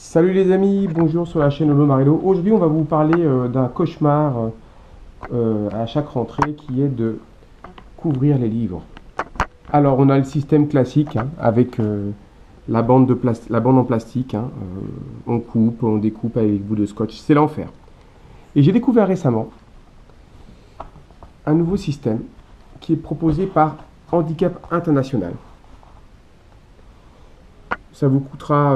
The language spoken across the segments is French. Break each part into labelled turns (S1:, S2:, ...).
S1: Salut les amis, bonjour sur la chaîne Holo Marilo. Aujourd'hui, on va vous parler d'un cauchemar à chaque rentrée qui est de couvrir les livres. Alors, on a le système classique hein, avec la bande en plastique. On coupe, on découpe avec bout de scotch. C'est l'enfer. Et j'ai découvert récemment un nouveau système qui est proposé par Handicap International. Ça vous coûtera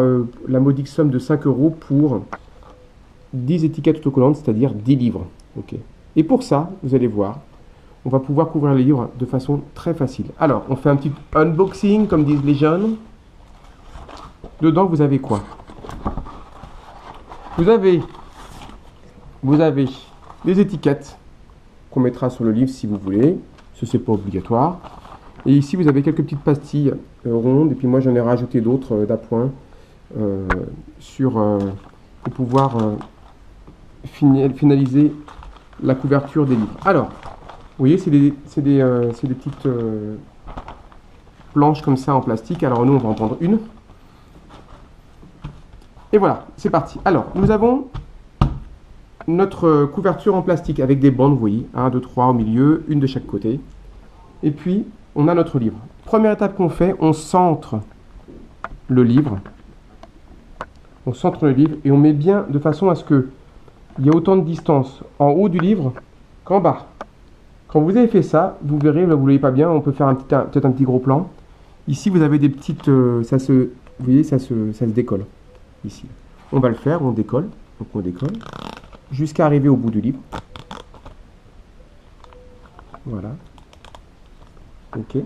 S1: la modique somme de 5 euros pour 10 étiquettes autocollantes, c'est-à-dire 10 livres. Okay. Et pour ça, vous allez voir, on va pouvoir couvrir les livres de façon très facile. Alors, on fait un petit unboxing, comme disent les jeunes. Dedans, vous avez quoi? Vous avez des étiquettes qu'on mettra sur le livre si vous voulez. Ce n'est pas obligatoire. Et ici, vous avez quelques petites pastilles rondes. Et puis moi, j'en ai rajouté d'autres d'appoint pour pouvoir finaliser la couverture des livres. Alors, vous voyez, c'est des petites planches comme ça en plastique. Alors nous, on va en prendre une. Et voilà, c'est parti. Alors, nous avons notre couverture en plastique avec des bandes, vous voyez. 1, 2, 3 au milieu, une de chaque côté. Et puis, on a notre livre. Première étape qu'on fait, on centre le livre. On centre le livre et on met bien de façon à ce qu'il y ait autant de distance en haut du livre qu'en bas. Quand vous avez fait ça, vous verrez, là vous ne voyez pas bien, on peut faire peut-être un petit gros plan. Ici, vous avez des petites... vous voyez, ça se décolle. Ici. On va le faire, on décolle. Donc on décolle. Jusqu'à arriver au bout du livre. Voilà. Ok.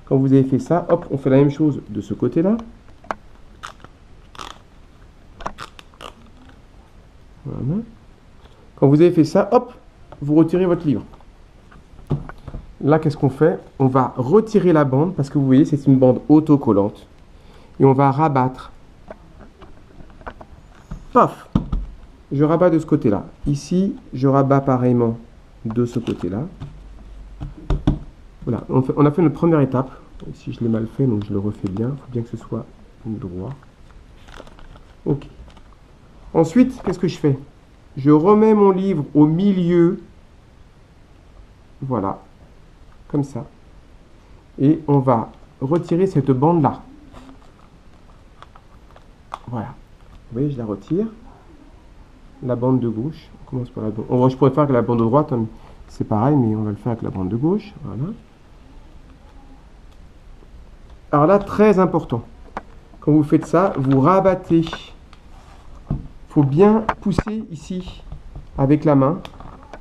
S1: Quand vous avez fait ça, hop, on fait la même chose de ce côté-là. Voilà. Quand vous avez fait ça, hop, vous retirez votre livre. Là, qu'est-ce qu'on fait? On va retirer la bande, parce que vous voyez, c'est une bande autocollante. Et on va rabattre. Paf! Je rabats de ce côté-là. Ici, je rabats pareillement de ce côté-là. Voilà, on a fait notre première étape. Ici, je l'ai mal fait, donc je le refais bien. Il faut bien que ce soit droit. Ok. Ensuite, qu'est-ce que je fais? Je remets mon livre au milieu. Voilà. Comme ça. Et on va retirer cette bande-là. Voilà. Vous voyez, je la retire. La bande de gauche. On commence par la bande. Je pourrais faire avec la bande de droite. Hein, c'est pareil, mais on va le faire avec la bande de gauche. Voilà. Alors là, très important. Quand vous faites ça, vous rabattez. Il faut bien pousser ici avec la main.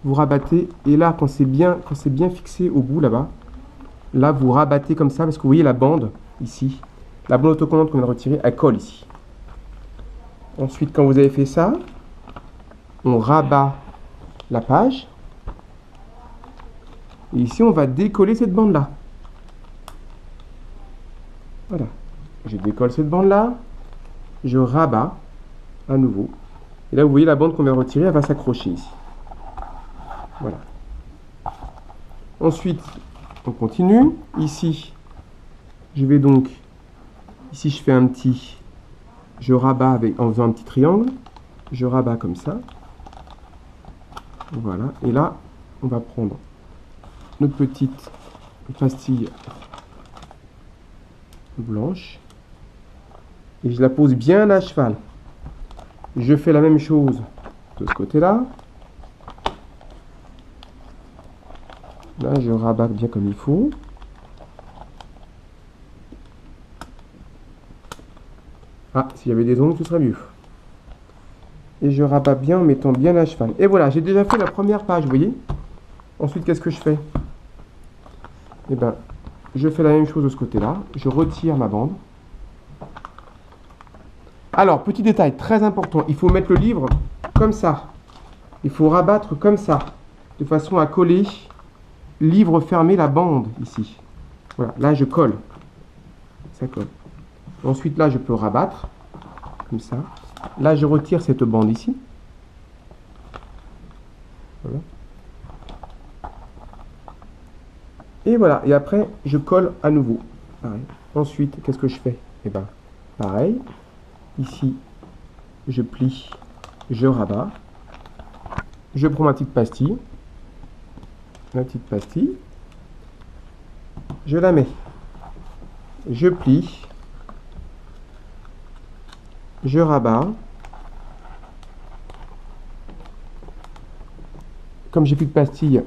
S1: Vous rabattez. Et là, quand c'est bien fixé au bout là-bas, là, vous rabattez comme ça. Parce que vous voyez la bande ici. La bande autocollante qu'on a retirée, elle colle ici. Ensuite, quand vous avez fait ça, on rabat la page. Et ici, on va décoller cette bande-là. Voilà. Je décolle cette bande-là. Je rabats à nouveau. Et là, vous voyez la bande qu'on vient de retirer, elle va s'accrocher ici. Voilà. Ensuite, on continue. Ici, je vais donc... Ici, je fais un petit... Je rabats en faisant un petit triangle. Je rabats comme ça. Voilà. Et là, on va prendre notre petite pastille blanche. Et je la pose bien à cheval. Je fais la même chose de ce côté-là. Là, je rabats bien comme il faut. Ah, s'il y avait des ongles, ce serait mieux. Et je rabats bien en mettant bien à cheval. Et voilà, j'ai déjà fait la première page, vous voyez. Ensuite, qu'est-ce que je fais? Eh bien, je fais la même chose de ce côté-là. Je retire ma bande. Alors, petit détail très important. Il faut mettre le livre comme ça. Il faut rabattre comme ça. De façon à coller, livre fermé, la bande ici. Voilà, là je colle. Ça colle. Ensuite, là, je peux rabattre. Comme ça. Là, je retire cette bande ici. Voilà. Et voilà. Et après, je colle à nouveau. Pareil. Ensuite, qu'est-ce que je fais? Eh bien, pareil. Ici, je plie, je rabats. Je prends ma petite pastille. Je la mets. Je plie. Je rabats. Comme j'ai plus de pastilles,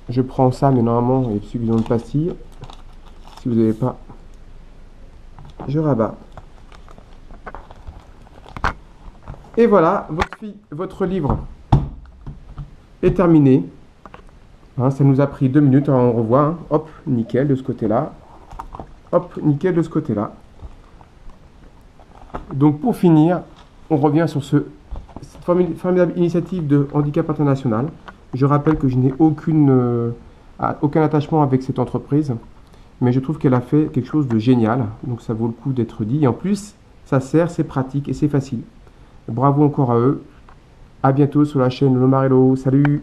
S1: je prends ça, mais normalement il y a suffisamment de pastilles. Si vous n'avez pas, je rabats. Et voilà, votre livre est terminé. Hein, ça nous a pris 2 minutes, on revoit. Hein. Hop, nickel de ce côté-là. Hop, nickel de ce côté-là. Donc pour finir, on revient sur cette formidable initiative de Handicap International. Je rappelle que je n'ai aucun attachement avec cette entreprise, mais je trouve qu'elle a fait quelque chose de génial, donc ça vaut le coup d'être dit. Et en plus, ça sert, c'est pratique et c'est facile. Bravo encore à eux. À bientôt sur la chaîne Lomarello. Salut!